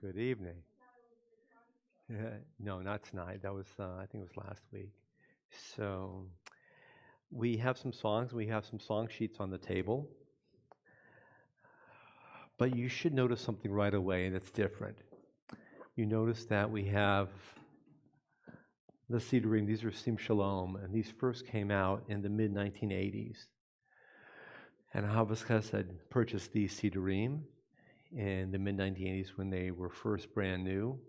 Good evening. No, not tonight. That was, I think it was last week. So we have some songs. We have some song sheets on the table. But you should notice something right away that's different. You notice that we have the Sidurim. These are Sim Shalom, and these first came out in the mid-1980s. And Ahavas Chesed purchased these Sidurim in the mid-1980s when they were first brand new.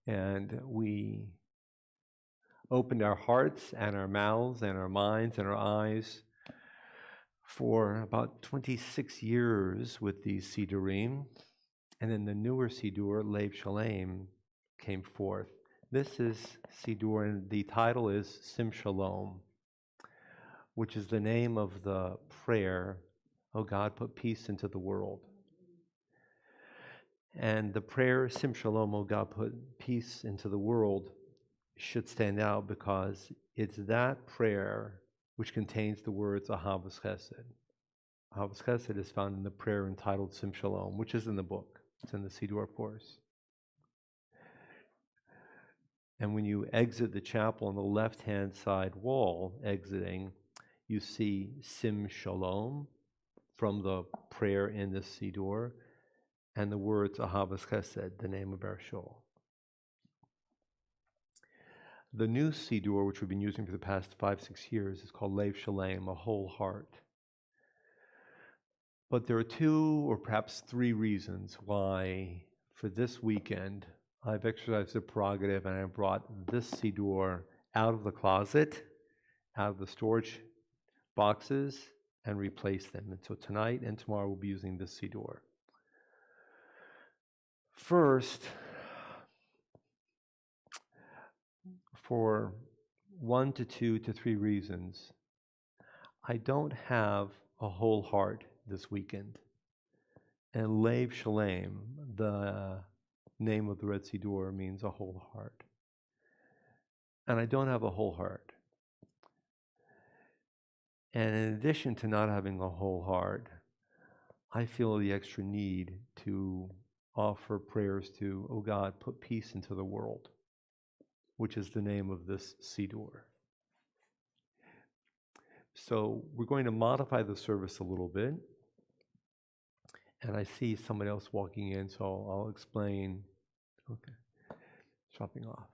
And we opened our hearts and our mouths and our minds and our eyes for about 26 years with these Sidurim. And then the newer Sidur, Lev Shalem, came forth. This is Sidur, and the title is Sim Shalom, which is the name of the prayer, "Oh God, put peace into the world." And the prayer, Sim Shalom, "Oh God, put peace into the world," should stand out because it's that prayer which contains the words Ahavas Chesed. Ahavas Chesed is found in the prayer entitled Sim Shalom, which is in the book. It's in the Sidur, of course. And when you exit the chapel on the left-hand side wall, exiting, you see Sim Shalom from the prayer in the Sidur, and the words Ahavas Chesed, the name of our shul. The new Sidur, which we've been using for the past 5-6 years, is called Lev Shalem, a whole heart. But there are 2 or perhaps 3 reasons why, for this weekend, I've exercised the prerogative and I brought this Sidur out of the closet, out of the storage boxes, and replaced them. And so tonight and tomorrow we'll be using this Sidur. First, for 1 to 2 to 3 reasons, I don't have a whole heart this weekend. And Lev Shalem, the name of the Red Sidur, means a whole heart. And I don't have a whole heart. And in addition to not having a whole heart, I feel the extra need to offer prayers to, "Oh God, put peace into the world," which is the name of this Sidur. So we're going to modify the service a little bit. And I see somebody else walking in, so I'll explain. Okay, dropping off.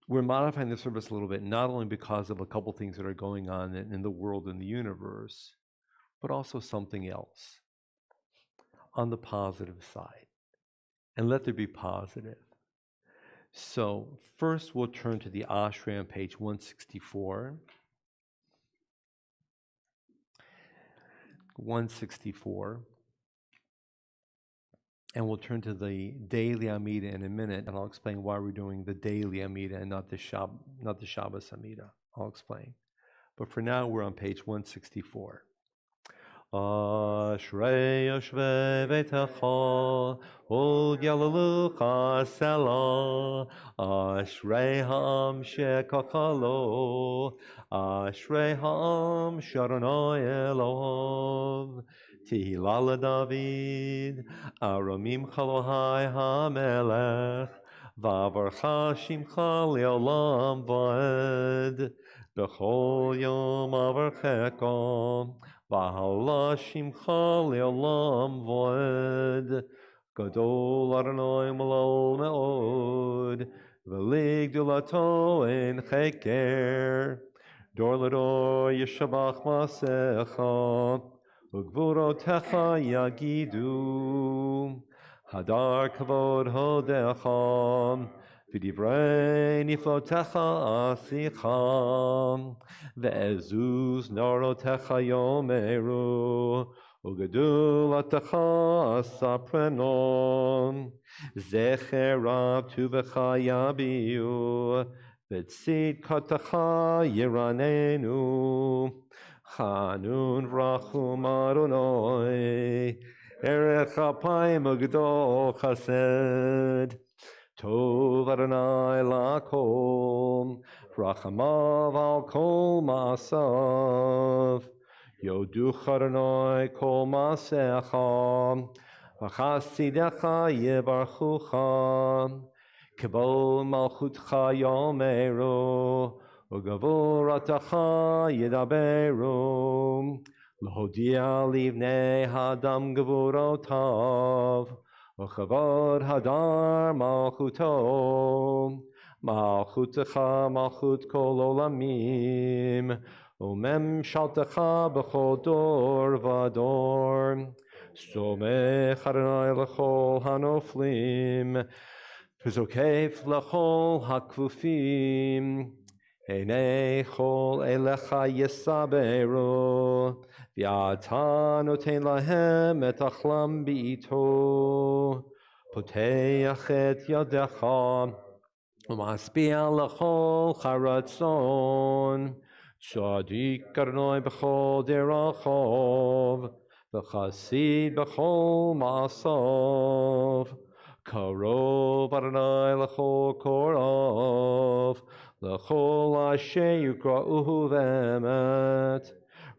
We're modifying the service a little bit, not only because of a couple things that are going on in the world and the universe, but also something else on the positive side. And let there be positive. So first we'll turn to the Ashrei on page 164. 164. And we'll turn to the daily Amida in a minute, and I'll explain why we're doing the daily Amida and not the Shabbos Amida. I'll explain. But for now, we're on page 164. Ashrei yoshvei beitecha, od yalalucha sela. Ashrei ha'am shekachalo, Ashrei ha'am sharonoi Elov. Tehillah David, Aramim Chalohai HaMelech, Vavarcha Shimcha Leolam Vaed, B'chol Yom Avarchekom, Vahala Shimcha Leolam Vaed, Gadol Adonai Malol Me'od, V'lig Dulato En Cheker, Dor L'dor Yeshabach Masecha, Ugvurotecha yagidu, Hadar kavod hodecha, V'divrei niflotecha asicha, Ve'ezuz narotecha yomeru, Ugedulattecha asaprenon, Zecherav tuvecha yabiu, V'tzid katecha yiranenu, Chanun vrachum Adonai, Erech apayim ugdol chesed, Tov Adonai lakol, Rachamav al kol maasav, Yoducha Adonai kol maasecha, v'chasidecha yibarchucha, kibol malchutcha yomeru, ugavuratacha yidaberu, l'hodia livnei hadam gavurotav, v'chavod hadar malchuto, malchutecha malchut kol olamim, Umem shaltecha b'chol dor v'ador, somech Adonai l'chol hanoflim, v'zokef l'chol hakfufim, einei chol elecha yesaberu, v'ata noten lahem et achlam b'ito, poteach et yadecha, u'maspia l'chol charatzon, Tzadik Adonai b'chol derachov, v'chasid b'chol ma'asav, karov Adonai l'chol korov, l'chol asher yukra'uhu v'emet,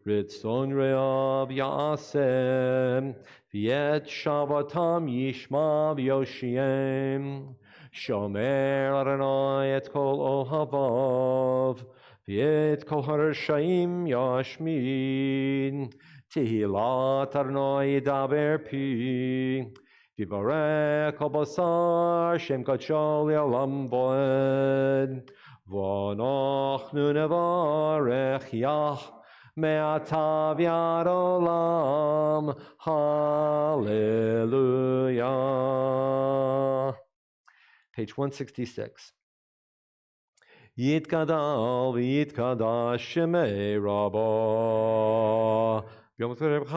ritzon re'av ya'asem, v'yet shavatam yishma v'yoshiem, shomer Adonai et kol ohavav, V'et kol harashaim yashmin, Tehillat Adonai yidaber pi, V'yivarech kol basar shem kadsho le'olam voed, V'anachnu nevarech Yah me'ata v'yad olam, Hallelujah. Page 166. Yitkadal v'yitkadash shemei Rabbah, Yom tzorech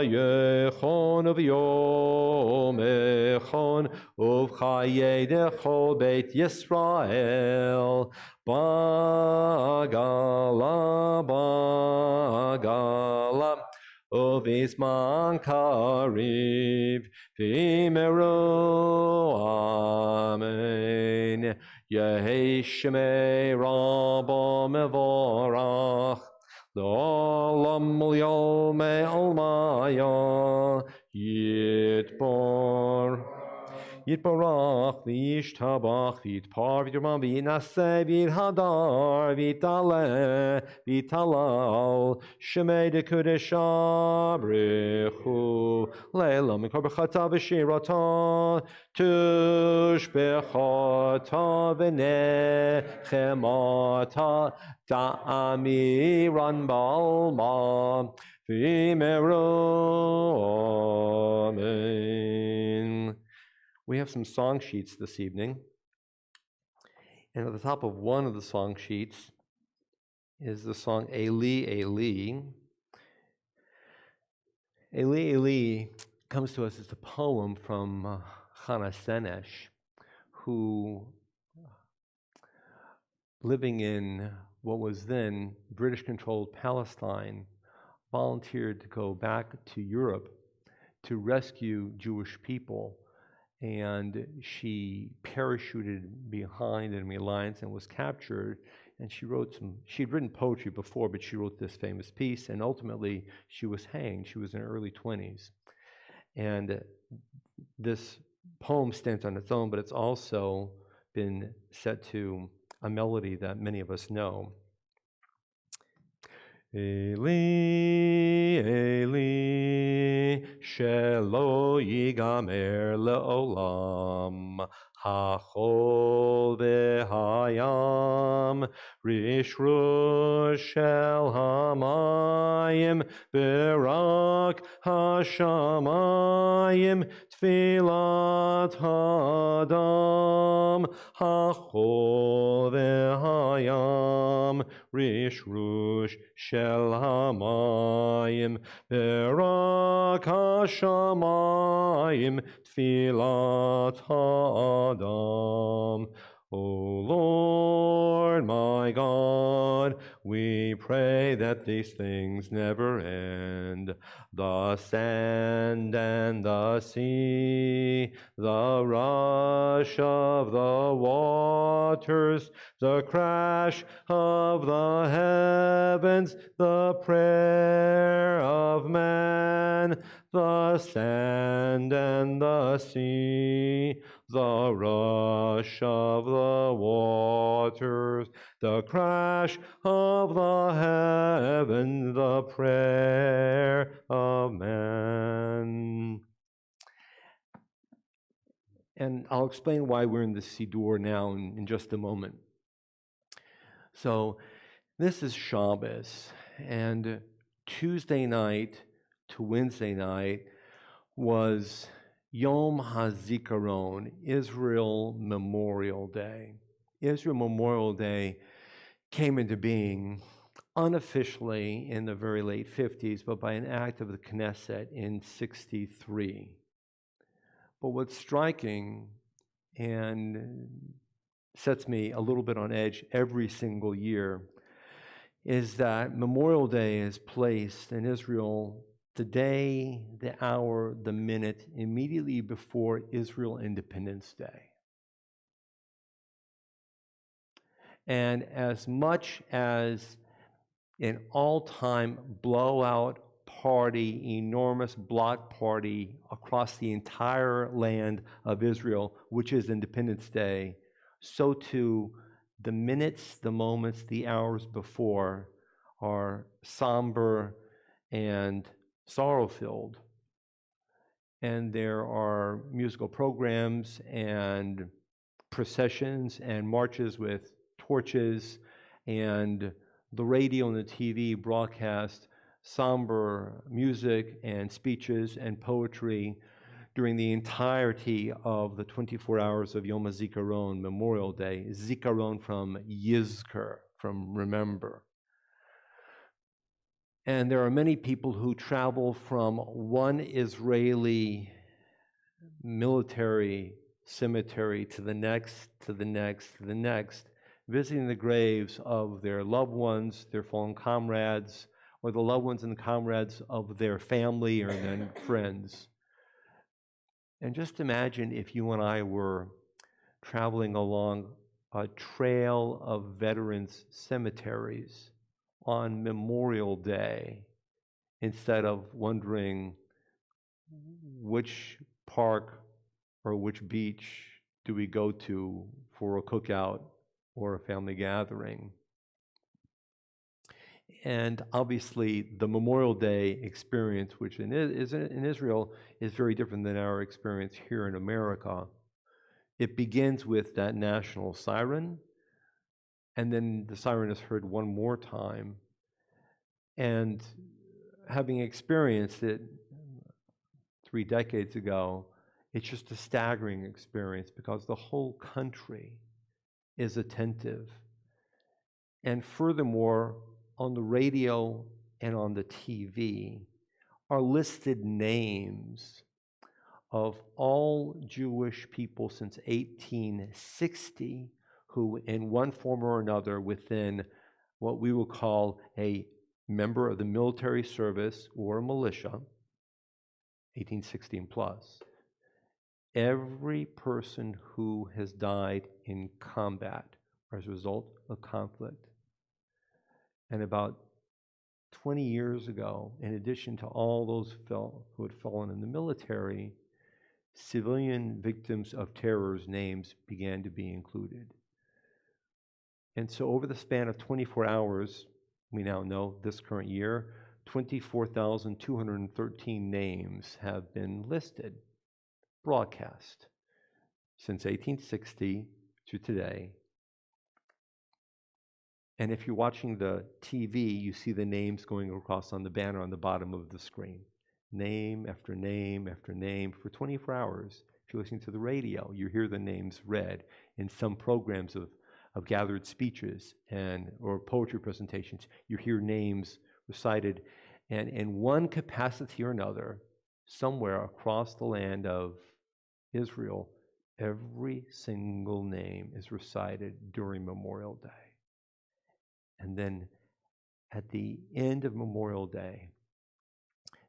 yechon v'yom echon uv'chayei dechol beit Yisrael, bagala uv'izman kariv v'imeru amen. Yehi Shemei Rabbah mevorach, L'olam l'yomei almaya, Yitbarach v'yishtabach v'yitpar v'yirman v'yinaseh v'yithadar v'yitalel Shemei dekodesh abrichu le'elam mikor b'chata v'shirata tushbechata v'nechemata ta'amiran ba'alma v'yimeru amen. We have some song sheets this evening, and at the top of one of the song sheets is the song Eli, Eli. Eli, Eli comes to us as a poem from Chana Senesh, who, living in what was then British-controlled Palestine, volunteered to go back to Europe to rescue Jewish people. And she parachuted behind enemy lines and was captured. And she'd written poetry before, but she wrote this famous piece. And ultimately, she was hanged. She was in her early 20s. And this poem stands on its own, but it's also been set to a melody that many of us know. Eli, Eli, shelo yigamer le'olam, hachol v'hayam, rishrush shel hamayim, berak hashamayim, tfilat hadam, hachol v'hayam, rishrush shel hamayim, berak hashamayim, tfilat hadam. O Lord my God, we pray that these things never end. The sand and the sea, the rush of the waters, the crash of the heavens, the prayer of man, the sand and the sea, the rush of the waters, the crash of the heavens, the prayer of man. And I'll explain why we're in the Siddur now in just a moment. So this is Shabbos, and Tuesday night to Wednesday night was Yom HaZikaron, Israel Memorial Day. Israel Memorial Day came into being unofficially in the very late 50s, but by an act of the Knesset in 63. But what's striking and sets me a little bit on edge every single year is that Memorial Day is placed in Israel the day, the hour, the minute immediately before Israel Independence Day. And as much as an all-time blowout party, enormous block party across the entire land of Israel, which is Independence Day, so too the minutes, the moments, the hours before are somber and sorrow-filled. And there are musical programs and processions and marches with torches, and the radio and the TV broadcast somber music and speeches and poetry during the entirety of the 24 hours of Yom HaZikaron, Memorial Day. Zikaron from Yizkor, from remember. And there are many people who travel from one Israeli military cemetery to the next, to the next, to the next, visiting the graves of their loved ones, their fallen comrades, or the loved ones and comrades of their family or their friends. And just imagine if you and I were traveling along a trail of veterans' cemeteries on Memorial Day instead of wondering which park or which beach do we go to for a cookout or a family gathering. And obviously the Memorial Day experience, which in Israel is very different than our experience here in America. It begins with that national siren, and then the siren is heard one more time. And having experienced it 3 decades ago, it's just a staggering experience because the whole country is attentive. And furthermore, on the radio and on the TV are listed names of all Jewish people since 1860 who, in one form or another, within what we will call a member of the military service or militia, 1860 and plus, every person who has died in combat as a result of conflict. And about 20 years ago, in addition to all those who had fallen in the military, civilian victims of terror's names began to be included. And so over the span of 24 hours, we now know this current year, 24,213 names have been listed, broadcast, since 1860 to today. And if you're watching the TV, you see the names going across on the banner on the bottom of the screen. Name after name after name for 24 hours. If you're listening to the radio, you hear the names read in some programs of gathered speeches or poetry presentations. You hear names recited, and in one capacity or another, somewhere across the land of Israel, every single name is recited during Memorial Day. And then at the end of Memorial Day,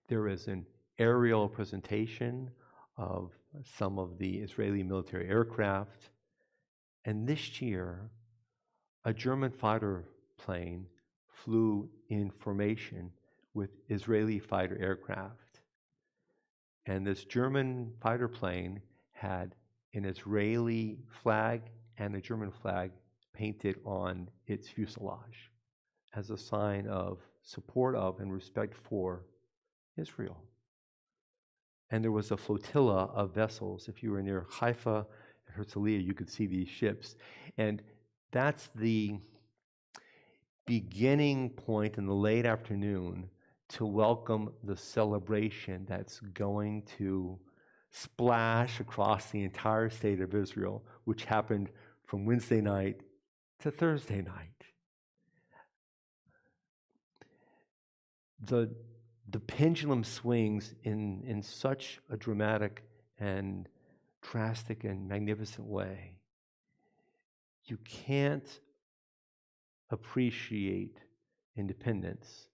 there is an aerial presentation of some of the Israeli military aircraft. And this year, a German fighter plane flew in formation with Israeli fighter aircraft. And this German fighter plane had an Israeli flag and a German flag painted on its fuselage as a sign of support of and respect for Israel. And there was a flotilla of vessels. If you were near Haifa and Herzliya, you could see these ships. And that's the beginning point in the late afternoon to welcome the celebration that's going to splash across the entire state of Israel, which happened from Wednesday night to Thursday night. The pendulum swings in such a dramatic and drastic and magnificent way. You can't appreciate independence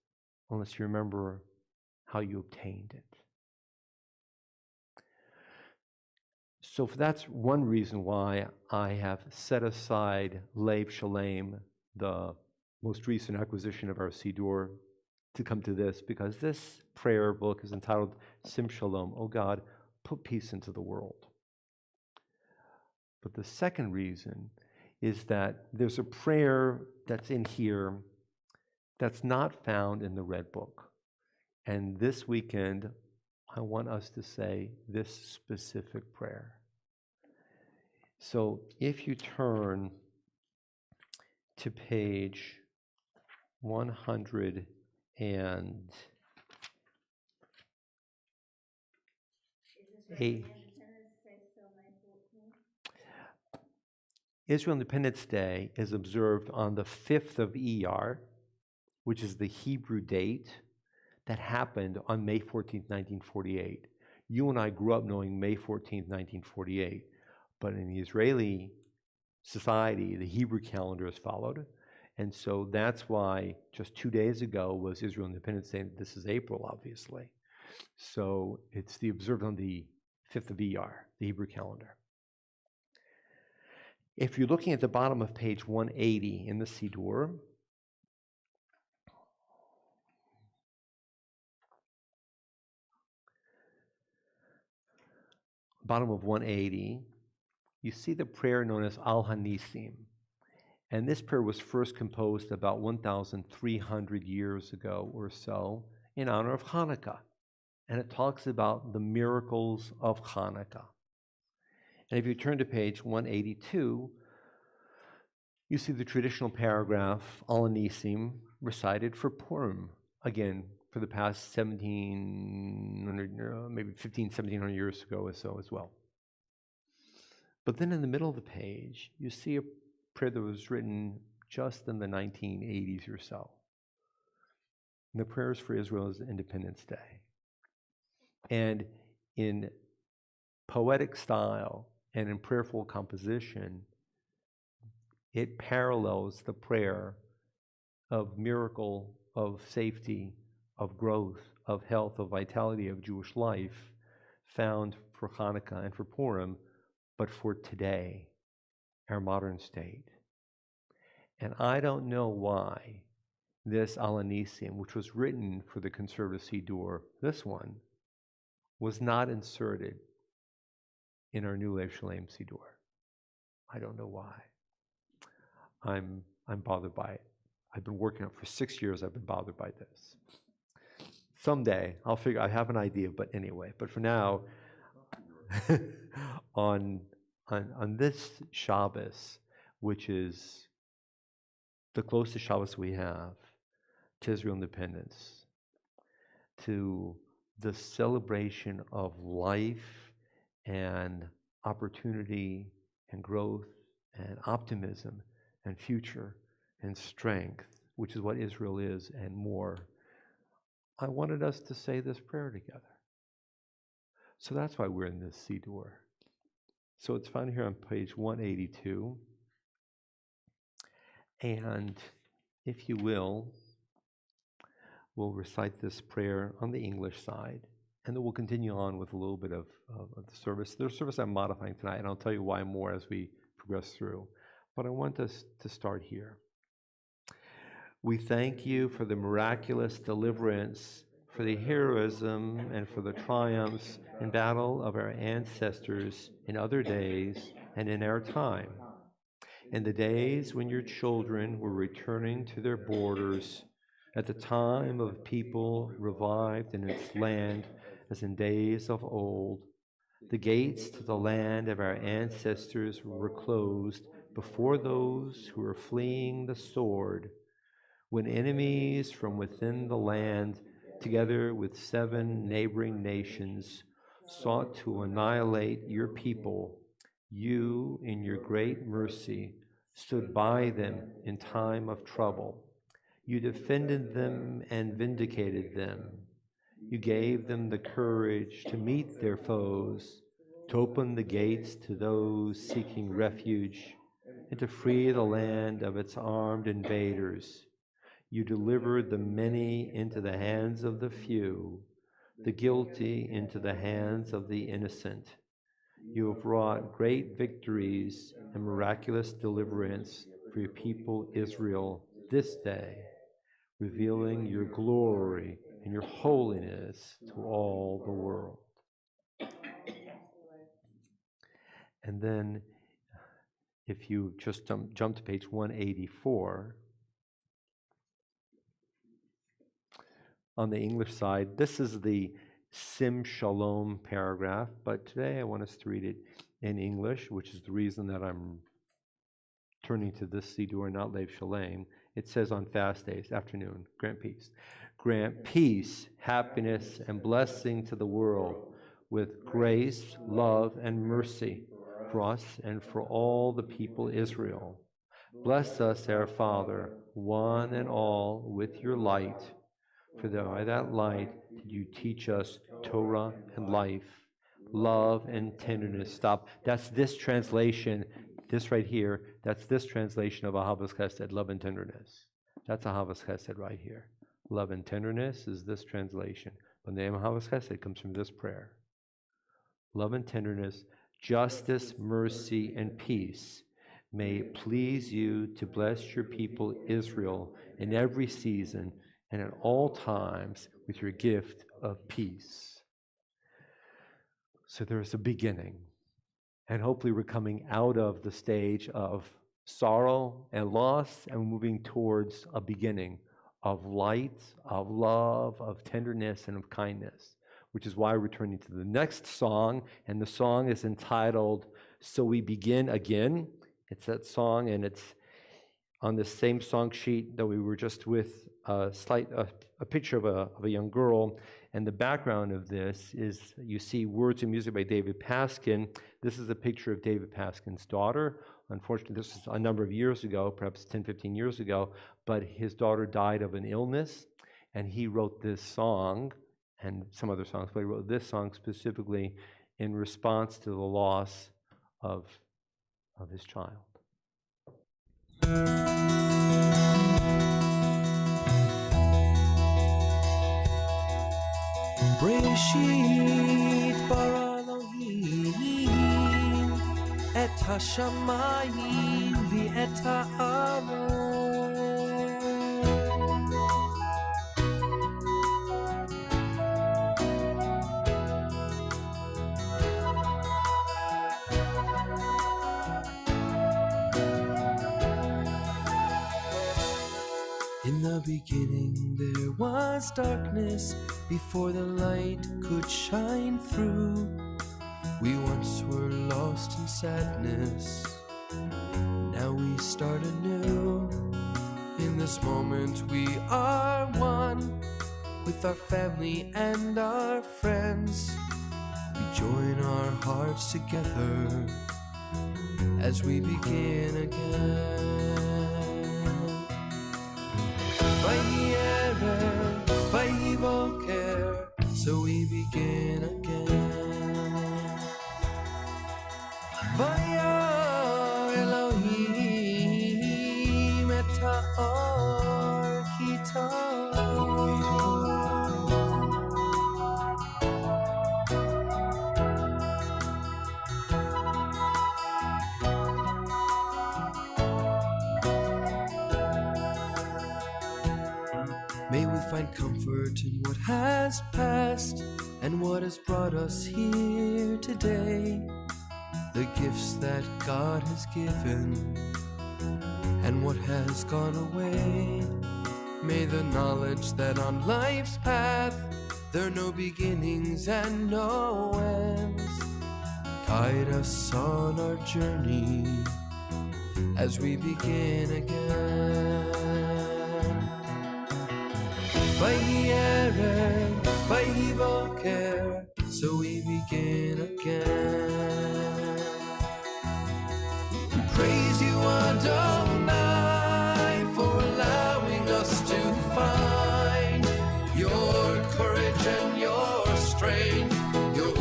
unless you remember how you obtained it. So that's one reason why I have set aside Lev Shalem, the most recent acquisition of our Siddur, to come to this, because this prayer book is entitled Sim Shalom, O God, put peace into the world. But the second reason is that there's a prayer that's in here that's not found in the Red Book. And this weekend, I want us to say this specific prayer. So if you turn to page 100 and 8. Israel Independence Day is observed on the 5th of Iyar, which is the Hebrew date that happened on May 14th, 1948. You and I grew up knowing May 14th, 1948, but in the Israeli society, the Hebrew calendar is followed. And so that's why just 2 days ago was Israel Independence Day. This is April, obviously. So it's the observed on the 5th of Iyar, the Hebrew calendar. If you're looking at the bottom of page 180 in the Siddur, bottom of 180, you see the prayer known as Al Hanisim. And this prayer was first composed about 1,300 years ago or so in honor of Hanukkah. And it talks about the miracles of Hanukkah. And if you turn to page 182, you see the traditional paragraph, Al Hanisim, recited for Purim, again, for the past 1,700, maybe 1,700 years ago or so as well. But then in the middle of the page, you see a prayer that was written just in the 1980s or so. And the prayers for Israel's Independence Day. And in poetic style and in prayerful composition, it parallels the prayer of miracle, of safety, of growth, of health, of vitality, of Jewish life found for Hanukkah and for Purim, but for today, our modern state. And I don't know why this Al Hanisim, which was written for the conservative Siddur, this one, was not inserted in our new Lev Shalem Siddur. I don't know why. I'm bothered by it. I've been working on it for 6 years. I've been bothered by this. Someday I'll figure. I have an idea, but anyway. But for now, on this Shabbos, which is the closest Shabbos we have to Israel independence, to the celebration of life and opportunity and growth and optimism and future and strength, which is what Israel is and more, I wanted us to say this prayer together. So that's why we're in this Siddur. So it's found here on page 182. And if you will, we'll recite this prayer on the English side, and then we'll continue on with a little bit of the service. There's a service I'm modifying tonight, and I'll tell you why more as we progress through. But I want us to start here. We thank you for the miraculous deliverance, for the heroism and for the triumphs in battle of our ancestors in other days and in our time. In the days when your children were returning to their borders, at the time of people revived in its land as in days of old, the gates to the land of our ancestors were closed before those who were fleeing the sword, when enemies from within the land, together with 7 neighboring nations, sought to annihilate your people. You, in your great mercy, stood by them in time of trouble. You defended them and vindicated them. You gave them the courage to meet their foes, to open the gates to those seeking refuge, and to free the land of its armed invaders. You delivered the many into the hands of the few, the guilty into the hands of the innocent. You have wrought great victories and miraculous deliverance for your people Israel this day, revealing your glory and your holiness to all the world. And then, if you just jump to page 184, on the English side, this is the Sim Shalom paragraph, but today I want us to read it in English, which is the reason that I'm turning to this Siddur, not Lev Shalem. It says on fast days, afternoon, grant peace. Grant peace, happiness, and blessing to the world with grace, love, and mercy for us and for all the people Israel. Bless us, our Father, one and all, with your light. For by that light did you teach us Torah and life, love and tenderness. Stop. That's this translation, this right here, that's this translation of Ahavas Chesed, love and tenderness. That's Ahavas Chesed right here. Love and tenderness is this translation. But the name Ahavas Chesed comes from this prayer. Love and tenderness, justice, mercy, and peace may it please you to bless your people Israel in every season and at all times with your gift of peace. So there's a beginning. And hopefully we're coming out of the stage of sorrow and loss and moving towards a beginning of light, of love, of tenderness, and of kindness, which is why we're turning to the next song. And the song is entitled, So We Begin Again. It's that song, and it's on the same song sheet that we were just with, a picture of a young girl. And the background of this is you see words and music by David Paskin. This is a picture of David Paskin's daughter. Unfortunately, this is a number of years ago, perhaps 10, 15 years ago, but his daughter died of an illness, and he wrote this song and some other songs, but he wrote this song specifically in response to the loss of his child. Bereshit bara Elohim et hashamayim v'et haaretz. In the beginning there was darkness, before the light could shine through. We once were lost in sadness, now we start anew. In this moment we are one, with our family and our friends. We join our hearts together as we begin again. So we begin again. Vaya Elohim et ha'or May we find comfort in what has passed and what has brought us here today. The gifts that God has given and what has gone away. May the knowledge that on life's path there are no beginnings and no ends guide us on our journey as we begin again. Vayhi erev, vayhi boker, so we begin again. We praise you, Adonai, for allowing us to find your courage and your strength, your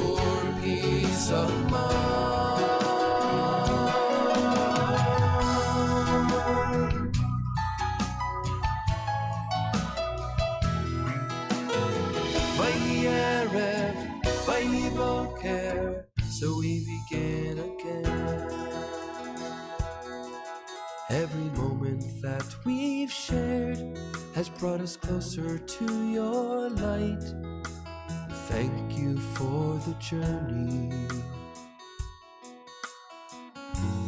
peace of mind. Vayhi erev, vayhi boker, so we begin again. Every moment that we've shared has brought us closer to your light. Thank you for the journey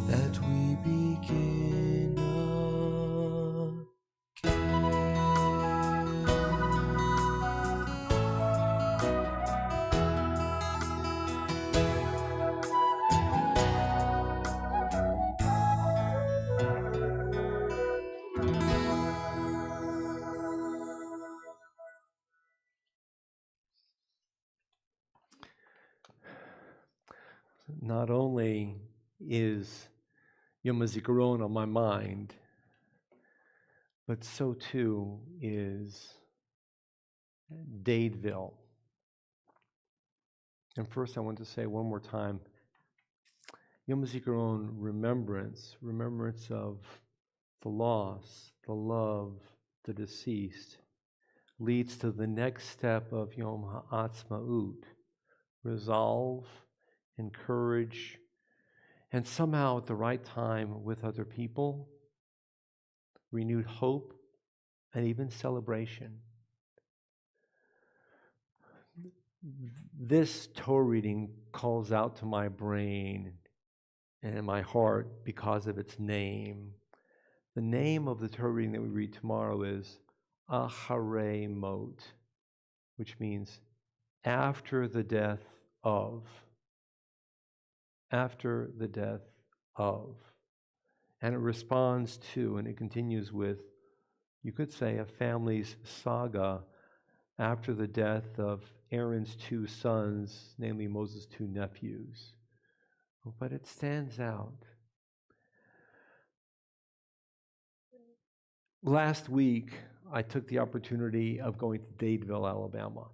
that we begin again. Not only is Yom HaZikaron on my mind, but so too is Dadeville. And first I want to say one more time, Yom HaZikaron remembrance of the loss, the love, the deceased, leads to the next step of Yom HaAtzmaut, resolve, encourage, and somehow at the right time with other people, renewed hope, and even celebration. This Torah reading calls out to my brain and my heart because of its name. The name of the Torah reading that we read tomorrow is Acharei Mot, which means after the death of. After the death of. And it responds to, and it continues with, you could say, a family's saga after the death of Aaron's two sons, namely Moses' two nephews. But it stands out. Last week, I took the opportunity of going to Dadeville, Alabama.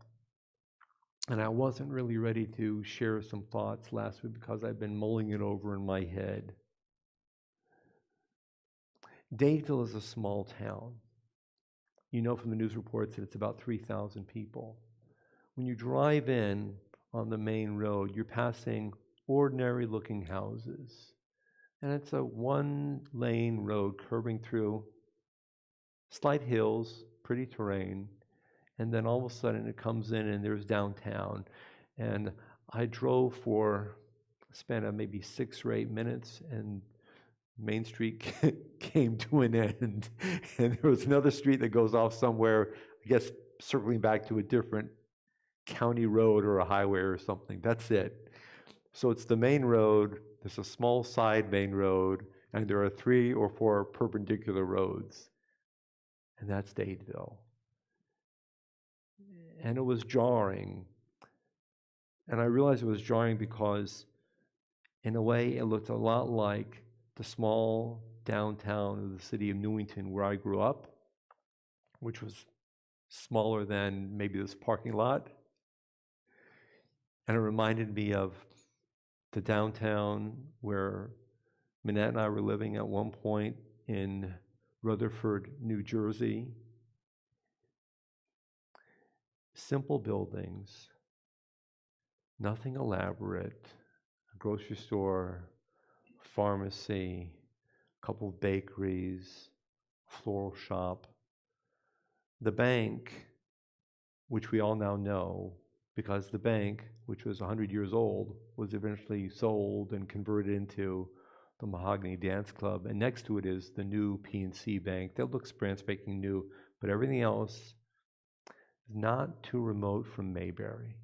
And I wasn't really ready to share some thoughts last week because I've been mulling it over in my head. Dadeville is a small town. You know from the news reports that it's about 3,000 people. When you drive in on the main road, you're passing ordinary looking houses. And it's a one-lane road curving through slight hills, pretty terrain, and then all of a sudden it comes in and there's downtown. And I drove for a span of maybe 6 or 8 minutes, and Main Street came to an end. And there was another street that goes off somewhere, I guess circling back to a different county road or a highway or something. That's it. So it's the main road, there's a small side main road, and there are 3 or 4 perpendicular roads. And that's Dadeville. And it was jarring. And I realized it was jarring because, in a way, it looked a lot like the small downtown of the city of Newington where I grew up, which was smaller than maybe this parking lot. And it reminded me of the downtown where Minette and I were living at one point in Rutherford, New Jersey. Simple buildings, nothing elaborate, a grocery store, pharmacy, a couple of bakeries, floral shop. The bank, which we all now know, because the bank, which was 100 years old, was eventually sold and converted into the Mahogany Dance Club, and next to it is the new PNC Bank that looks brand spanking new, but everything else is not too remote from Mayberry.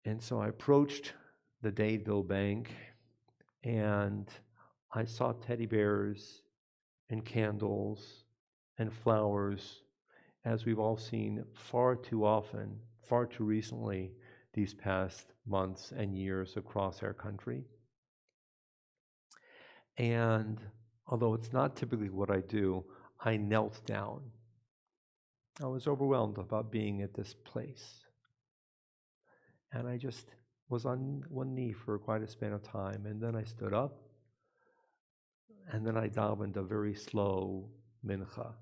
And so I approached the Dadeville Bank, and I saw teddy bears and candles and flowers, as we've all seen far too often, far too recently, these past months and years across our country. And although it's not typically what I do, I knelt down. I was overwhelmed about being at this place. And I just was on one knee for quite a span of time. And then I stood up. And then I davened a very slow mincha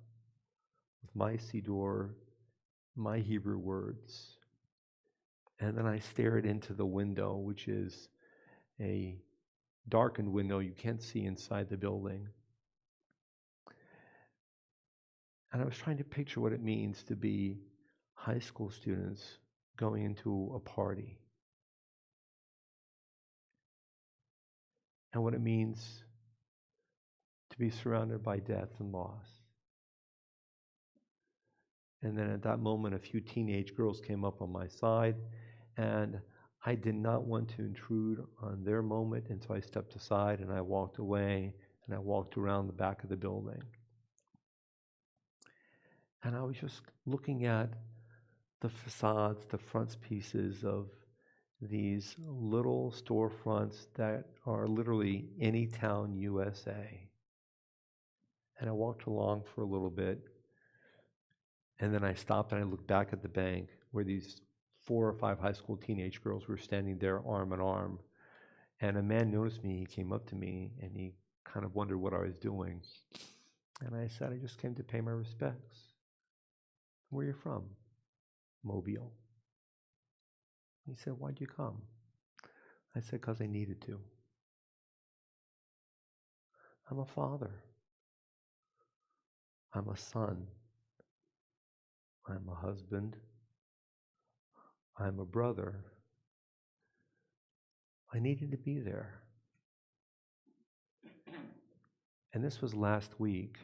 with my siddur, my Hebrew words. And then I stared into the window, which is a darkened window. You can't see inside the building. And I was trying to picture what it means to be high school students going into a party. And what it means to be surrounded by death and loss. And then at that moment, a few teenage girls came up on my side, and I did not want to intrude on their moment, and so I stepped aside and I walked away, and I walked around the back of the building. And I was just looking at the facades, the frontispieces of these little storefronts that are literally any town USA. And I walked along for a little bit, and then I stopped and I looked back at the bank where these 4 or 5 high school teenage girls were standing there arm in arm. And a man noticed me, he came up to me, and he kind of wondered what I was doing. And I said, I just came to pay my respects. Where are you from? Mobile. He said, why'd you come? I said, because I needed to. I'm a father. I'm a son. I'm a husband. I'm a brother. I needed to be there. And this was last week.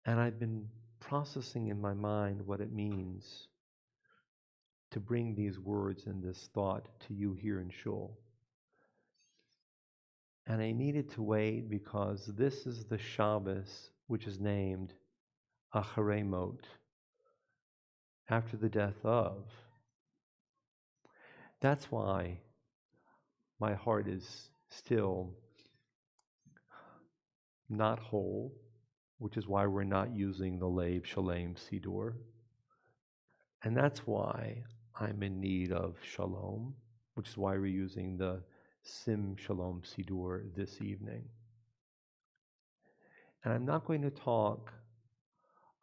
And I've been processing in my mind what it means to bring these words and this thought to you here in Shul. And I needed to wait because this is the Shabbos, which is named Acharei Mot, after the death of. That's why my heart is still not whole, which is why we're not using the Lev Shalem Siddur. And that's why I'm in need of Shalom, which is why we're using the Sim Shalom Siddur this evening. And I'm not going to talk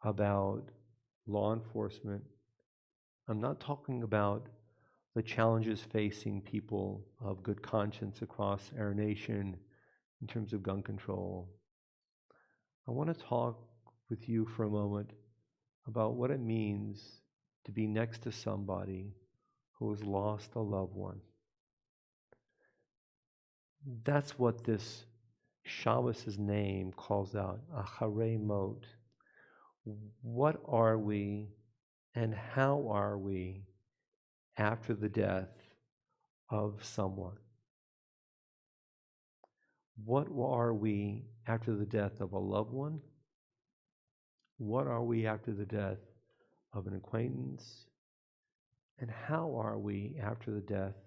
about law enforcement. I'm not talking about the challenges facing people of good conscience across our nation in terms of gun control. I want to talk with you for a moment about what it means to be next to somebody who has lost a loved one. That's what this Shabbos' name calls out, Acharei Mot. What are we and how are we after the death of someone? What are we after the death of a loved one? What are we after the death of an acquaintance? And how are we after the death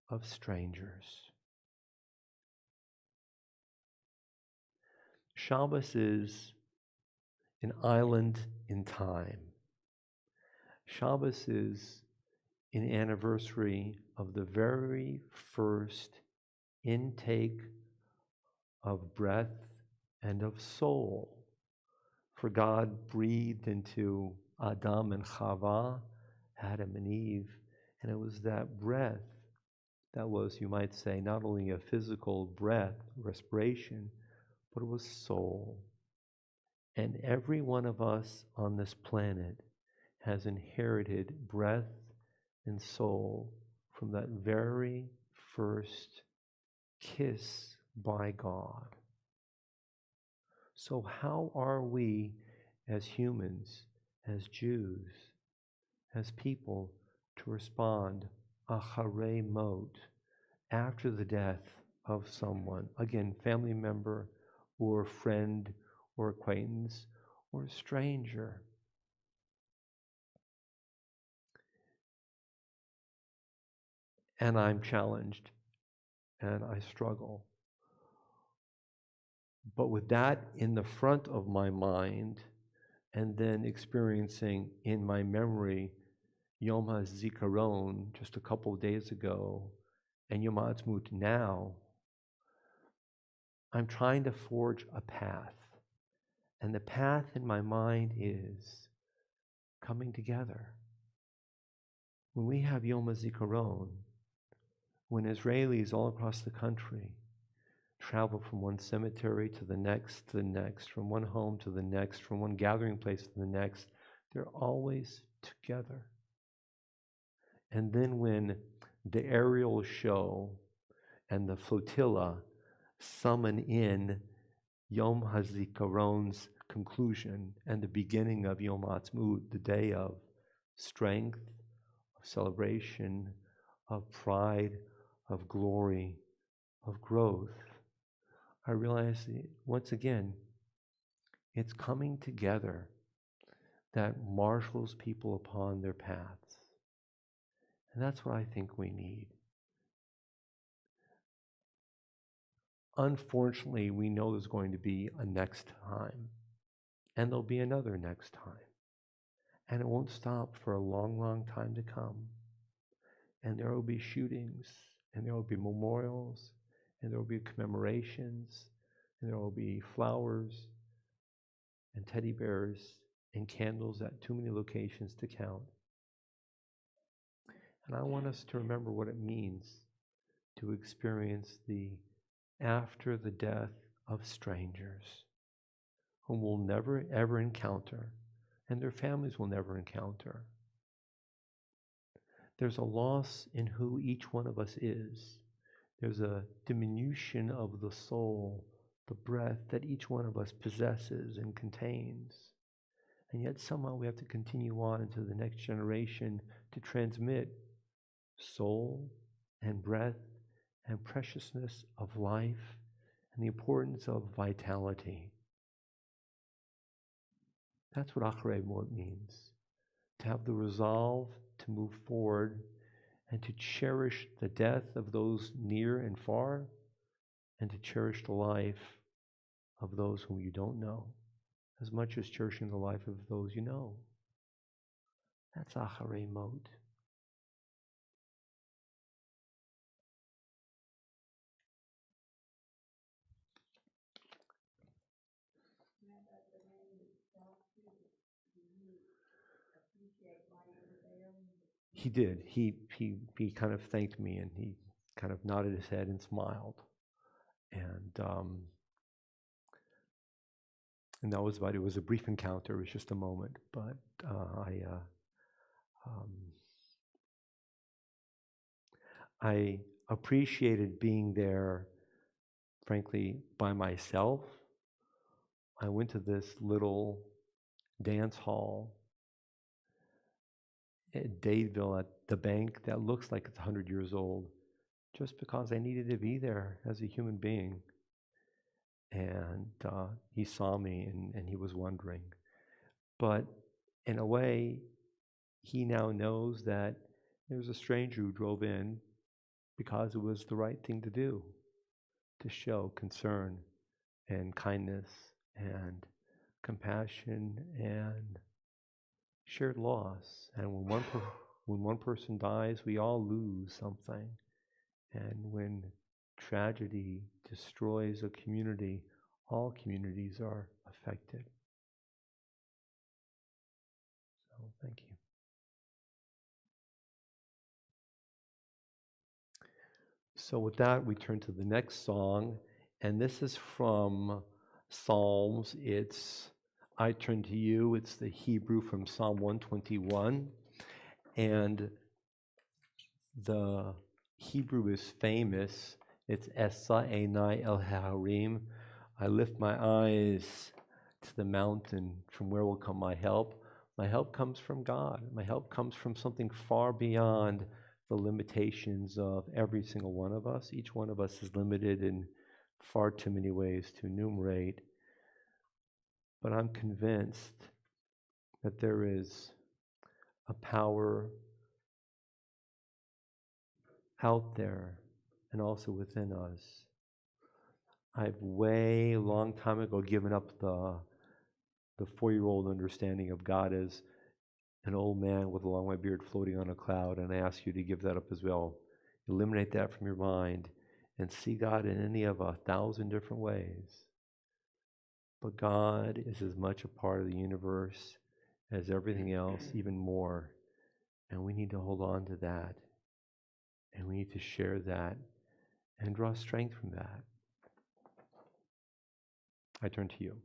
of strangers? Shabbos is an island in time. Shabbos is an anniversary of the very first intake of breath and of soul. For God breathed into Adam and Chava, Adam and Eve, and it was that breath that was, you might say, not only a physical breath, respiration, but it was soul. And every one of us on this planet has inherited breath and soul from that very first kiss by God. So how are we as humans, as Jews, as people to respond acharei mot, after the death of someone, again, family member or friend or acquaintance or stranger? And I'm challenged and I struggle. But with that in the front of my mind, and then experiencing in my memory Yom HaZikaron just a couple of days ago, and Yom HaAtzmaut now, I'm trying to forge a path. And the path in my mind is coming together. When we have Yom HaZikaron, when Israelis all across the country travel from one cemetery to the next, from one home to the next, from one gathering place to the next, they're always together. And then when the aerial show and the flotilla summon in Yom HaZikaron's conclusion and the beginning of Yom HaAtzmaut, the day of strength, of celebration, of pride, of glory, of growth, I realize once again, it's coming together that marshals people upon their paths. And that's what I think we need. Unfortunately, we know there's going to be a next time, and there'll be another next time. And it won't stop for a long, long time to come. And there will be shootings, and there will be memorials, and there will be commemorations, and there will be flowers and teddy bears and candles at too many locations to count. And I want us to remember what it means to experience the after the death of strangers whom we'll never ever encounter, and their families will never encounter. There's a loss in who each one of us is. There's a diminution of the soul, the breath that each one of us possesses and contains. And yet somehow we have to continue on into the next generation to transmit soul and breath and preciousness of life and the importance of vitality. That's what acharei mot means. To have the resolve to move forward and to cherish the death of those near and far, and to cherish the life of those whom you don't know, as much as cherishing the life of those you know. That's acharei mot. He did. He kind of thanked me, and he kind of nodded his head and smiled, and that was about it. It was a brief encounter. It was just a moment, but I appreciated being there, frankly, by myself. I went to this little dance hall at Dadeville at the bank that looks like it's 100 years old, just because I needed to be there as a human being. And he saw me and he was wondering. But in a way, he now knows that there's a stranger who drove in because it was the right thing to do, to show concern and kindness and compassion and shared loss. And when one person dies, we all lose something. And when tragedy destroys a community, all communities are affected. So thank you. So with that, we turn to the next song, and this is from Psalms. It's I turn to you. It's the Hebrew from Psalm 121. And the Hebrew is famous. It's Esa Einai El Harim. I lift my eyes to the mountain. From where will come my help? My help comes from God. My help comes from something far beyond the limitations of every single one of us. Each one of us is limited in far too many ways to enumerate. But I'm convinced that there is a power out there and also within us. I've way long time ago given up the 4-year-old understanding of God as an old man with a long white beard floating on a cloud, and I ask you to give that up as well. Eliminate that from your mind and see God in any of 1,000 different ways. But God is as much a part of the universe as everything else, even more. And we need to hold on to that. And we need to share that and draw strength from that. I turn to you.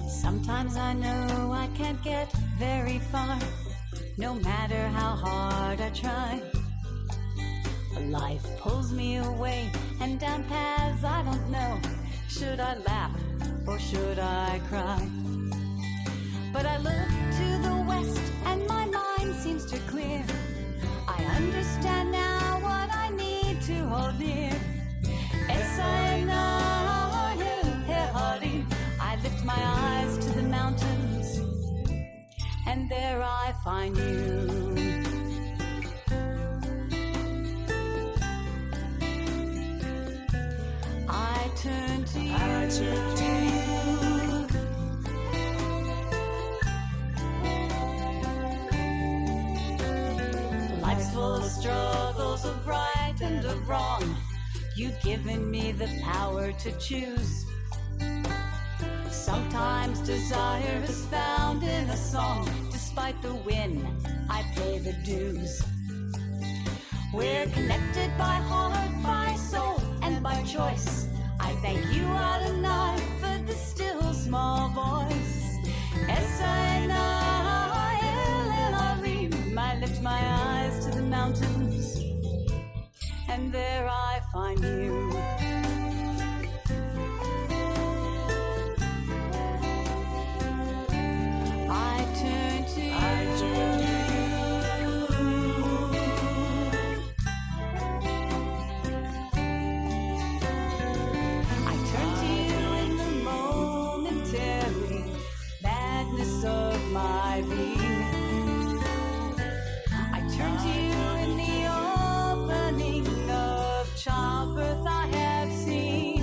Sometimes I know I can't get very far, no matter how hard I try. Life pulls me away and down paths I don't know. Should I laugh or should I cry? But I look to the west and my mind seems to clear. I understand now what I need to hold dear. I lift my eyes to the mountains, and there I find you. I turn to you. Life's full of struggles of right and of wrong. You've given me the power to choose. Sometimes desire is found in a song. Despite the win, I pay the dues. We're connected by heart, by soul, and by choice. I thank you, Adonai, for the still small voice. I lift my eyes to the mountains, and there I find you. I turn to you. I turn to you in the momentary madness of my being. I turn to you in the opening of childbirth I have seen.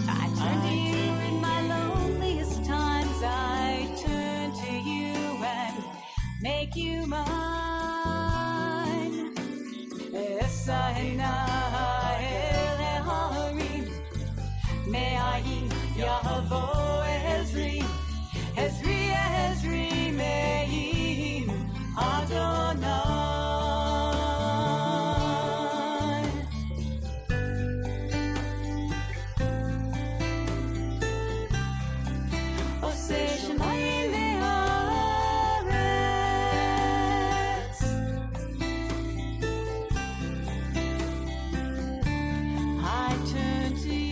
I turn to you in my loneliest times. I turn to you and make you mine. Me'ayin Yahavo Ezri, Ezri, Ezri, Me'im Adonai. Oseh Shemayim Me'aretz. I turn to you.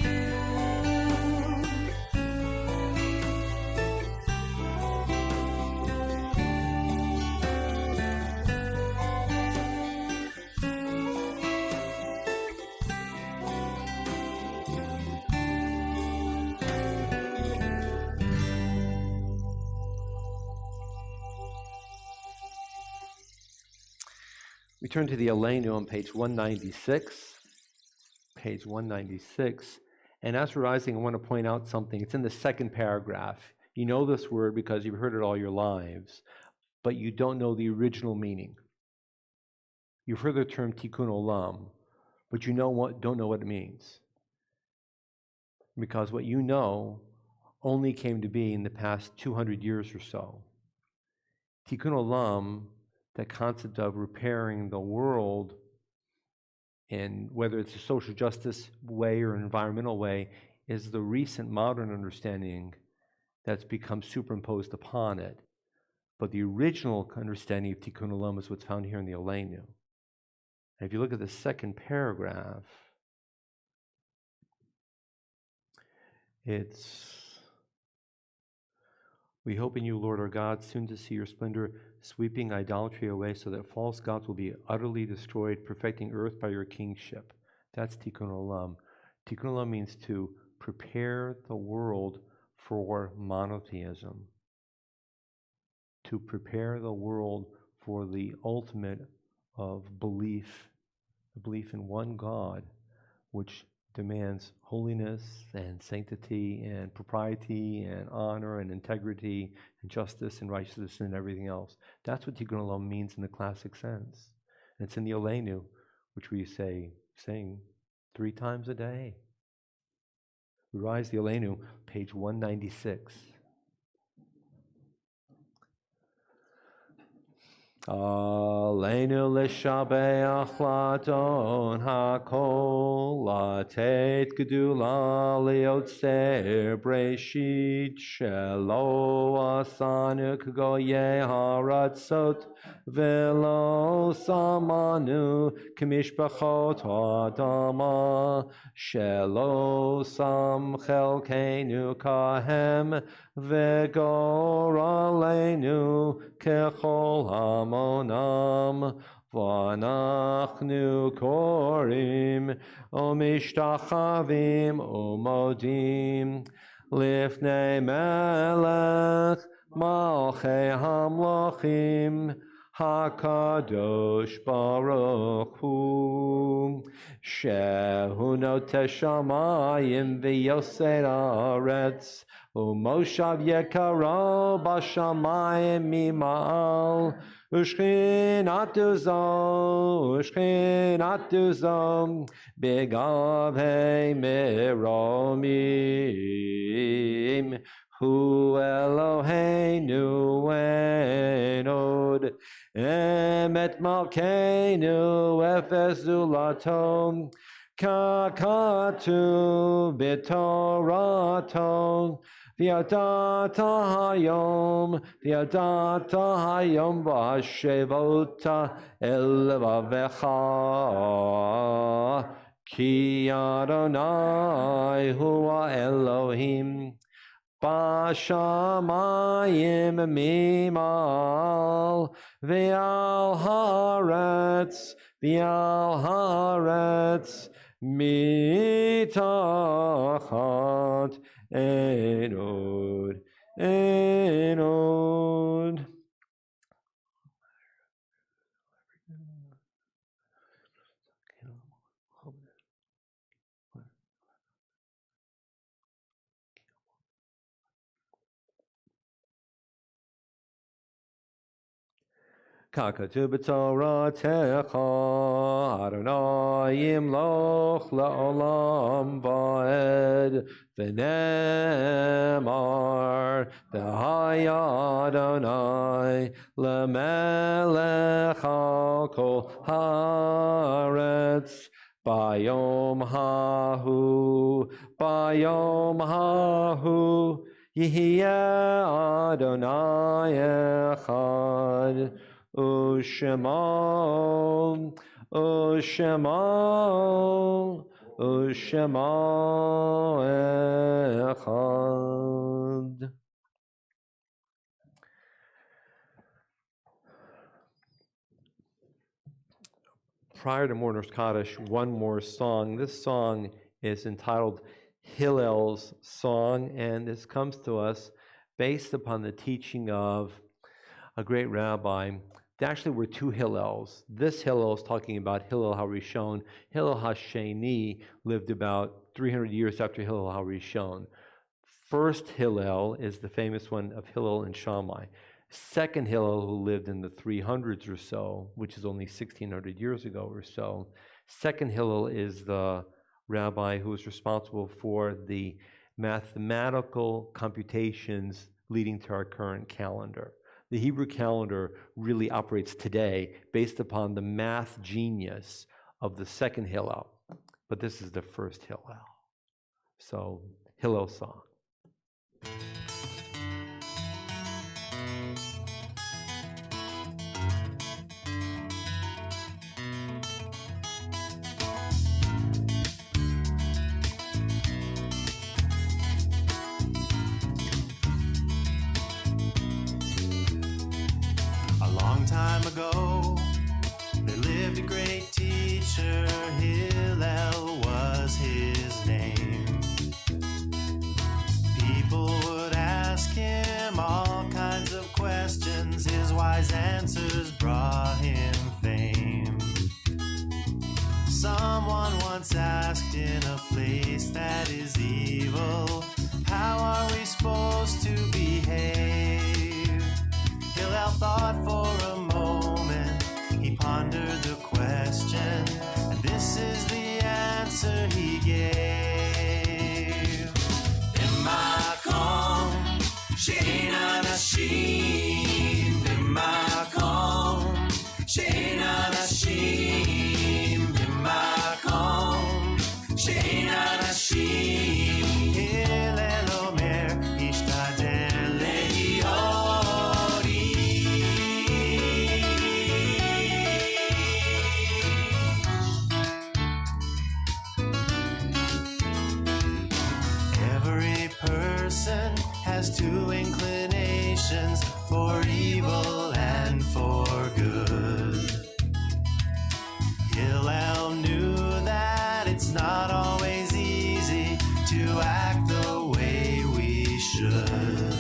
We turn to the Aleinu on page 196. Page 196. And as we're rising, I want to point out something. It's in the second paragraph. You know this word because you've heard it all your lives, but you don't know the original meaning. You've heard the term tikkun olam, but you don't know what it means. because what you know only came to be in the past 200 years or so. Tikkun Olam, that concept of repairing the world, and whether it's a social justice way or an environmental way, is the recent modern understanding that's become superimposed upon it. But the original understanding of Tikkun Olam is what's found here in the Aleinu. And if you look at the second paragraph, it's, we hope in you, Lord our God, soon to see your splendor sweeping idolatry away so that false gods will be utterly destroyed, perfecting earth by your kingship. That's Tikkun Olam. Tikkun Olam means to prepare the world for monotheism, to prepare the world for the ultimate of belief, the belief in one God, which demands holiness and sanctity and propriety and honor and integrity and justice and righteousness and everything else. That's what Tikkun Olam means in the classic sense. And it's in the Aleinu, which we sing 3 times a day. We rise the Aleinu, page 196. Aleinu l'shabeach l'adon hakol, latet gedula liotzer breshit, shelo asanu k'goyei haratzot, velo samanu k'mishpachot ha'adama, shelo sam chelkeinu kahem, v'gor aleinu kechol hamonam, v'anachnu korim, u'mishtachavim u'modim, lifnei melech malchei hamlochim, HaKadosh Baruch Hu, Shehu Noteh Shamayim v'Yoser Haaretz, U'moshav Yekaro b'Shamayim mima'al, U'shchinatu zo, b'gavhei meromim, Hu Eloheinu ein od, Emet Malkeinu efes zulato, Kakatu b'torato, V'yadata hayom v'ashevota el levavecha, Ki Adonai hua Elohim, B'shamayim mimal, v'al haaretz, mitachat enod. Kakatu b'toratecha, Adonai yimloch la'olam va'ed, v'nemar, v'haya Adonai lemelech al kol haaretz, bayom hahu, Yihiyeh Adonai echad, U'shema echad. Prior to Mourner's Kaddish, one more song. This song is entitled Hillel's Song, and this comes to us based upon the teaching of a great rabbi. There actually were 2 Hillels. This Hillel is talking about Hillel HaRishon. Hillel HaSheni lived about 300 years after Hillel HaRishon. First Hillel is the famous one of Hillel and Shammai. Second Hillel, who lived in the 300s or so, which is only 1600 years ago or so. Second Hillel is the rabbi who was responsible for the mathematical computations leading to our current calendar. The Hebrew calendar really operates today based upon the math genius of the second Hillel, but this is the first Hillel. So, Hillel song. A long time ago, there lived a great teacher. Hillel was his name. People would ask him all kinds of questions. His wise answers brought him fame. Someone once asked, in a place that is evil, how are we supposed to behave? Hillel thought for a moment. He pondered the question, and this is the answer he gave. B'makom she'ein anashim, b'makom she'ein anashim, b'makom she'ein anashim. Hillel omer, ishtadel lehiot ish. Every person has two inclinations, for evil and for good. Hillel knew that it's not always easy to act the way we should.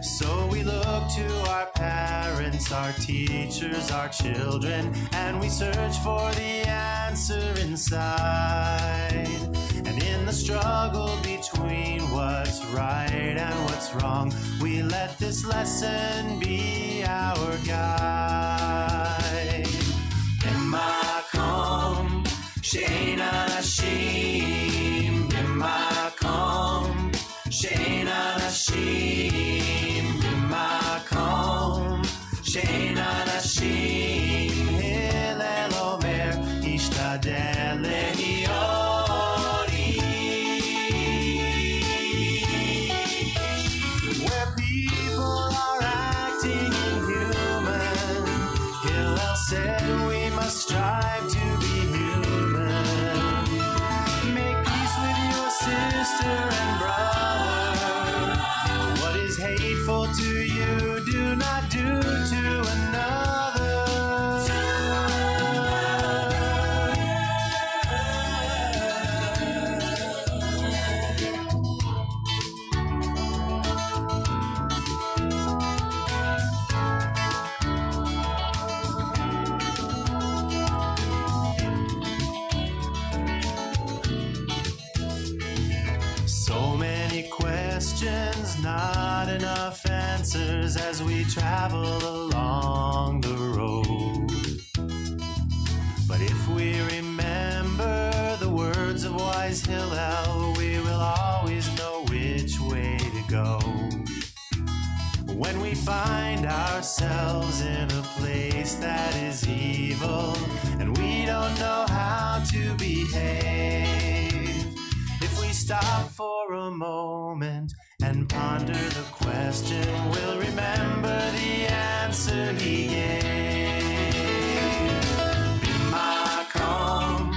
So we look to our parents, our teachers, our children, and we search for the answer inside. And in the struggle between what's right and what's wrong, we let this lesson be our guide. B'makom she'ein anashim, b'makom she'ein anashim, b'makom she'ein anashim. Hillel omer, ishtadel lehiot ish. Where people are acting inhuman, Hillel said we must strive to be human. Make peace with your sister and brother. What is hateful to you, do not do to another. So many questions, not enough answers as we travel along the road. But if we remember the words of wise Hillel, we will always know which way to go. When we find ourselves in a place that is evil and we don't know how to behave, if we stop for a moment and ponder the question, we'll remember the answer he gave. B'makom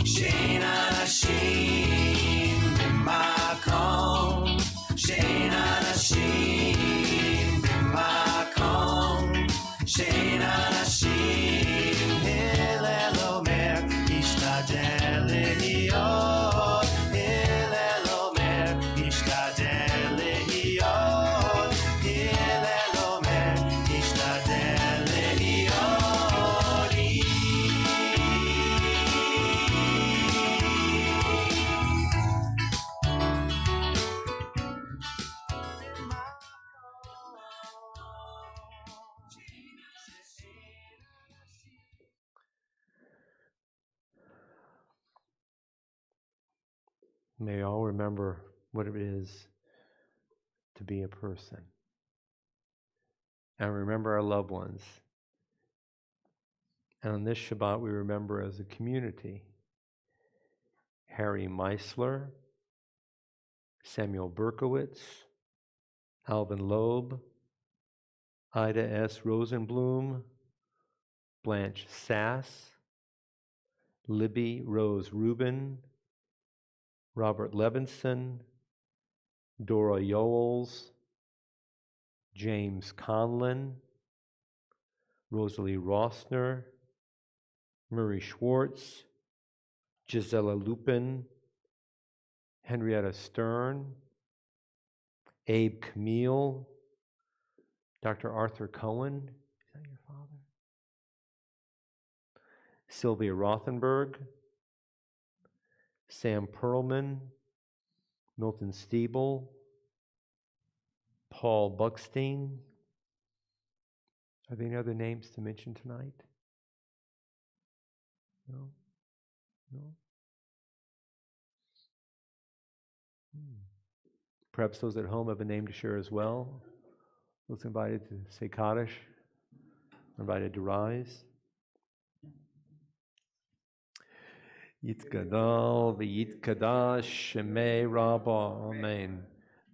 she'ein anashim, b'makom she'ein anashim, b'makom she'ein anashim. Hillel omer, ishtadel lehiot. Hillel omer, ishtadel lehiot. Hillel omer, ishtadel lehiot. May we all remember what it is to be a person. And remember our loved ones. And on this Shabbat, we remember as a community Harry Meisler, Samuel Berkowitz, Alvin Loeb, Ida S. Rosenblum, Blanche Sass, Libby Rose Rubin, Robert Levinson, Dora Yoels, James Conlon, Rosalie Rossner, Murray Schwartz, Gisela Lupin, Henrietta Stern, Abe Camille, Dr. Arthur Cohen, is that your father? Sylvia Rothenberg, Sam Perlman, Milton Stiebel, Paul Buckstein. Are there any other names to mention tonight? No? No? Perhaps those at home have a name to share as well. Those invited to say Kaddish, invited to rise. Yitgadal v'yitkadash shemei Rabbah, Amen.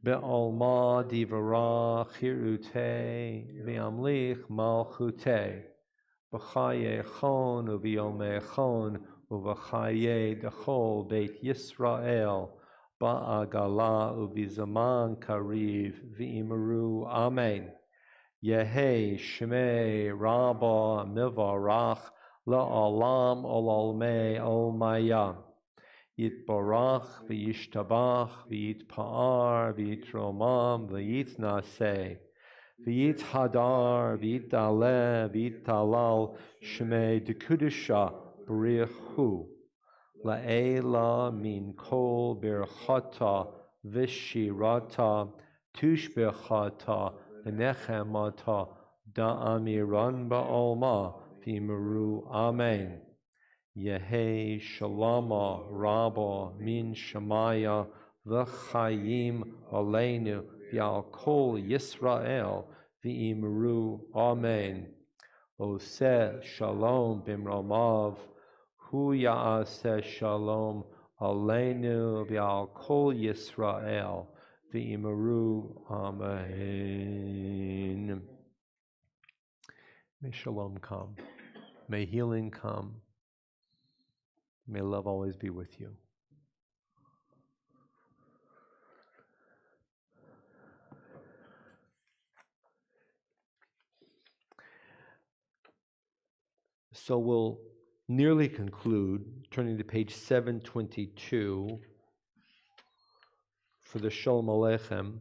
Be'olma divara chirutei v'amlich malchutei. B'chaye chon u'v'yomei chon u'v'chaye dechol beit Yisrael. Ba'agala u'v'zaman kariv v'imaru. Amen. Yehei shemei Rabbah mivarach la'olam olalmei olmaya. Yitbarach v'yishtabach v'yitpa'ar v'yitromam v'yitnaseh. V'yithadar v'yitdaleh v'yitdalal shemei dekudisha b'richu. La'ela min kol birchata v'shirata tushbechata v'nechemata da'amiran ba'olma v'yimaru. Amen. Yehei shalama rabba min shamaya v'chayim aleinu v'al kol Yisrael v'yimaru. Amen. Oseh shalom b'mramav hu ya'aseh shalom aleinu v'al kol Yisrael v'yimaru. Amen. May shalom come. May healing come. May love always be with you. So we'll nearly conclude, turning to page 722 for the Shalom Aleichem.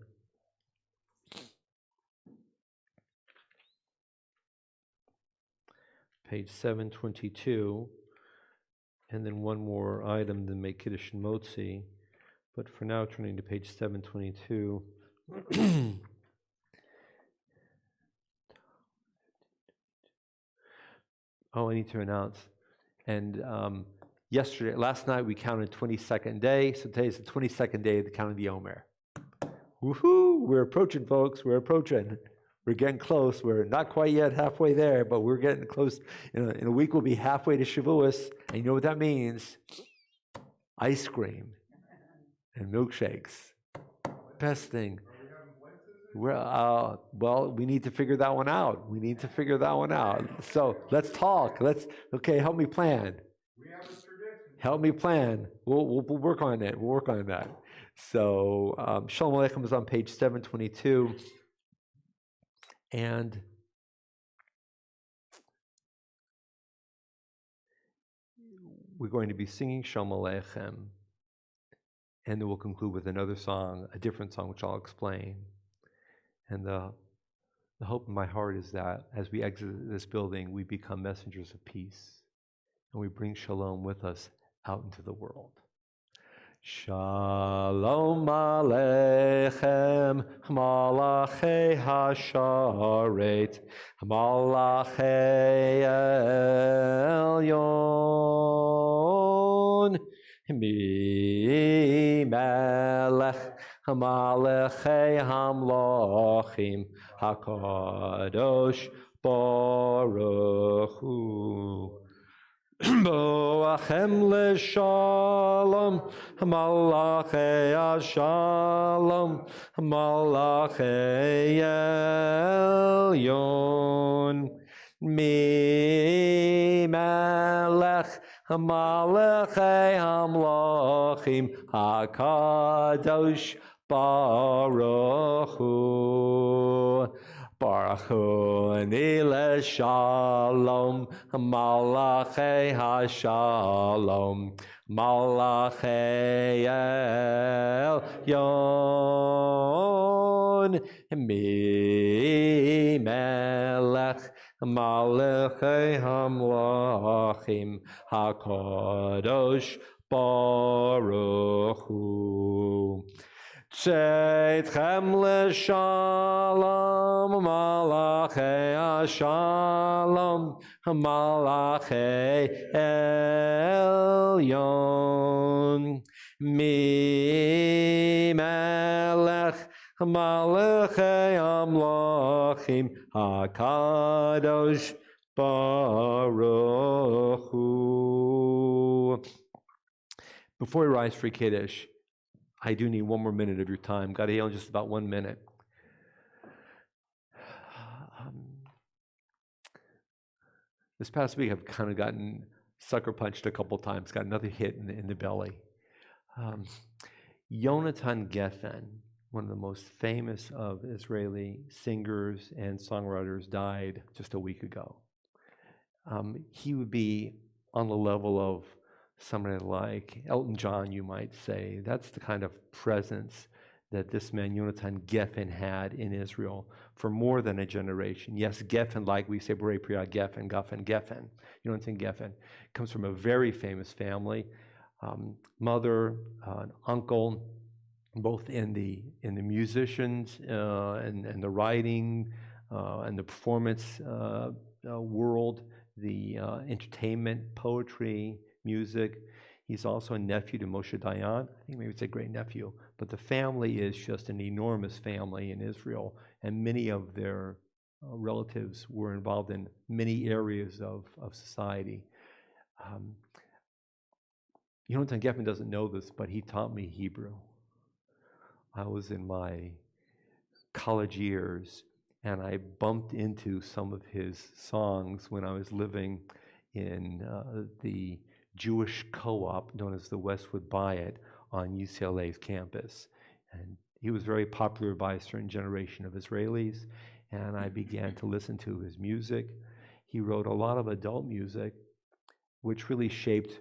Page 722. And then one more item, then make Kiddush and Motzi. But for now, turning to page 722. Oh, I need to announce. And last night we counted 22nd day, so today's the 22nd day of the count of the Omer. Woohoo! We're approaching, folks. We're approaching. We're getting close. We're not quite yet halfway there, but we're getting close. In a week, we'll be halfway to Shavuos. And you know what that means? Ice cream and milkshakes. Best thing. Well, we need to figure that one out. So let's talk. Okay, help me plan. We have a tradition. Help me plan. We'll work on it. We'll work on that. So Shalom Aleichem is on page 722. And we're going to be singing Shalom Aleichem. And then we'll conclude with another song, a different song, which I'll explain. And the hope in my heart is that as we exit this building, we become messengers of peace. And we bring shalom with us out into the world. Shalom Aleichem, Malachei Hasharet, Malachei Elyon, Mi melech malechei hamlochim hakadosh baruch hu. Boachem leshalom malachei ashalom malachei elyon. Mi melech malachei hamlochim hakadosh baruch hu. Baruch hu leshalom malachei hashalom malachei elyon. Mi melech malachei hamlochim hakadosh baruch hu. Tzeitchem leshalom malachei hashalom malachei elyon. Mi melech malachei hamlochim hakadosh baruch hu. Before we rise for Kiddush, I do need one more minute of your time. Got to heal in just about 1 minute. This past week, I've kind of gotten sucker punched a couple times, got another hit in the belly. Yonatan Geffen, one of the most famous of Israeli singers and songwriters, died just a week ago. He would be on the level of somebody like Elton John, you might say. That's the kind of presence that this man, Yonatan Geffen, had in Israel for more than a generation. Yes, Geffen, like we say, Borei Priya Geffen, Geffen. Yonatan Geffen comes from a very famous family. Mother, an uncle, both in the musicians and the writing and the performance world, the entertainment, poetry, music. He's also a nephew to Moshe Dayan. I think maybe it's a great nephew. But the family is just an enormous family in Israel, and many of their relatives were involved in many areas of society. Yonatan Geffen doesn't know this, but he taught me Hebrew. I was in my college years, and I bumped into some of his songs when I was living in the Jewish co-op known as the Westwood Bayit on UCLA's campus. And he was very popular by a certain generation of Israelis, and I began to listen to his music. He wrote a lot of adult music, which really shaped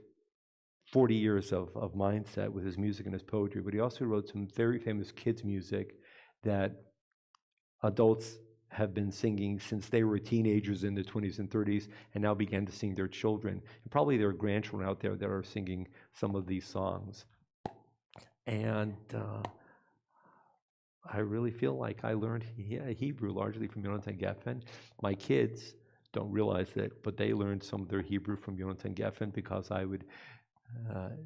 40 years of mindset with his music and his poetry, but he also wrote some very famous kids' music that adults have been singing since they were teenagers in their 20s and 30s, and now began to sing their children. And probably there are grandchildren out there that are singing some of these songs. And I really feel like I learned Hebrew largely from Yonatan Geffen. My kids don't realize it, but they learned some of their Hebrew from Yonatan Geffen because I would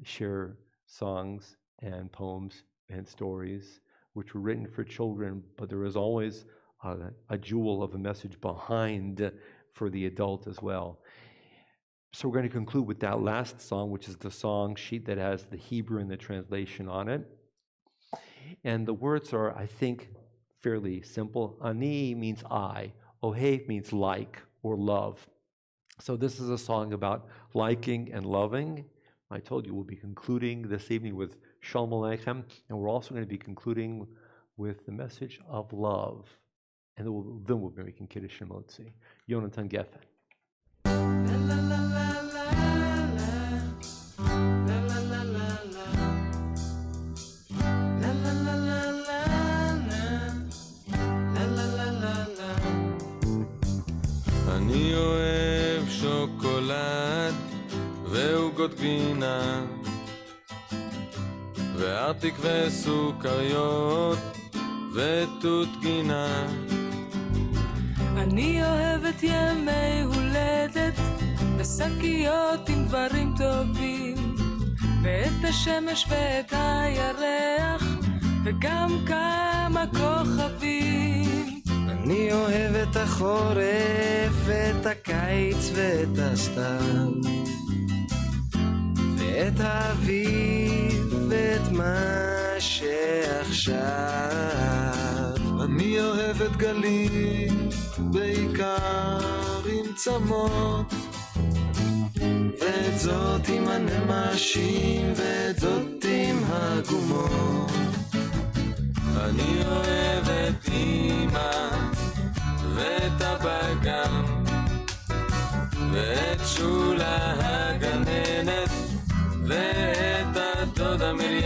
share songs and poems and stories which were written for children, but there was always a jewel of a message behind for the adult as well. So we're going to conclude with that last song, which is the song sheet that has the Hebrew and the translation on it. And the words are, I think, fairly simple. Ani means I. Ohev means like or love. So this is a song about liking and loving. I told you we'll be concluding this evening with Shalom Aleichem, and we're also going to be concluding with the message of love. And then we'll be making Kiddush Motzi. Yonatan Geffen. אני אוהב שוקולד ועוגות גבינה וארטיק וסוכריות ותות גינה. אני אוהבת ימי הולדת ושקיות עם דברים טובים ואת השמש ואת הירח, וגם כמה כוכבים. אני אוהב את החורף, את הקיץ ואת הסתיו, ואת האביב ואת מה שעכשיו. אני אוהב את גלים, בעיקר עם צמות, ואת זאת עם הנמשים ואת זאת עם הגומות. אני אוהב את אמא ואת אבא גם, ואת שולה הגננת ואת הדודה מרים.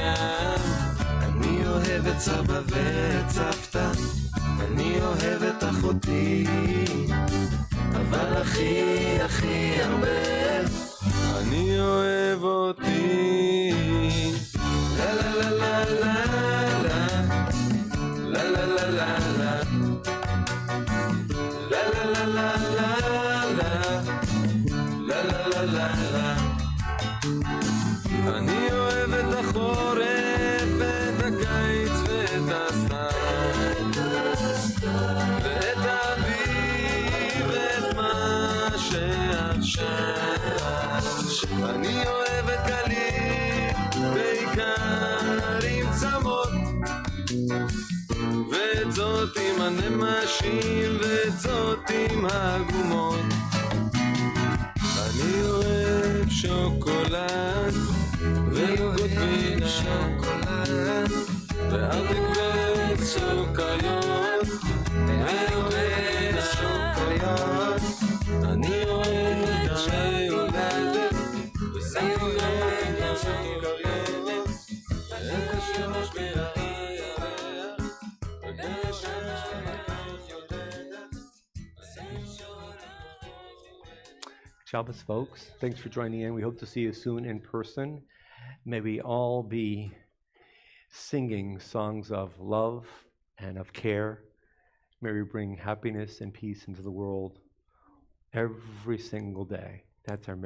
אני אוהב את סבא ואת סבתא, אני אוהב את אחותי, אבל הכי הכי הרבה אני אוהב אותי. לה לה לה לה לה לה לה לה לה לה לה לה לה לה לה לה לה. אני אוהב את החורף ואת הקיץ ואת הסתיו, ואת האביב ואת מה שעכשיו. אני אוהב את גלים, בעיקר עם צמות, ואת זאת עם הנמשים ואת זאת עם הגומות. אני אוהב שוקולד ועוגות גבינה, שוקולד וארטיק וסוכריות, ואוהב שוקולד. אני אוהב את שיולדת וסוכריות וסוכריות, ואת השמש והירח, ואת השמש והירח יולדת. Shabbos, folks. Thanks for joining in. We hope to see you soon in person. May we all be singing songs of love and of care. May we bring happiness and peace into the world every single day. That's our mission.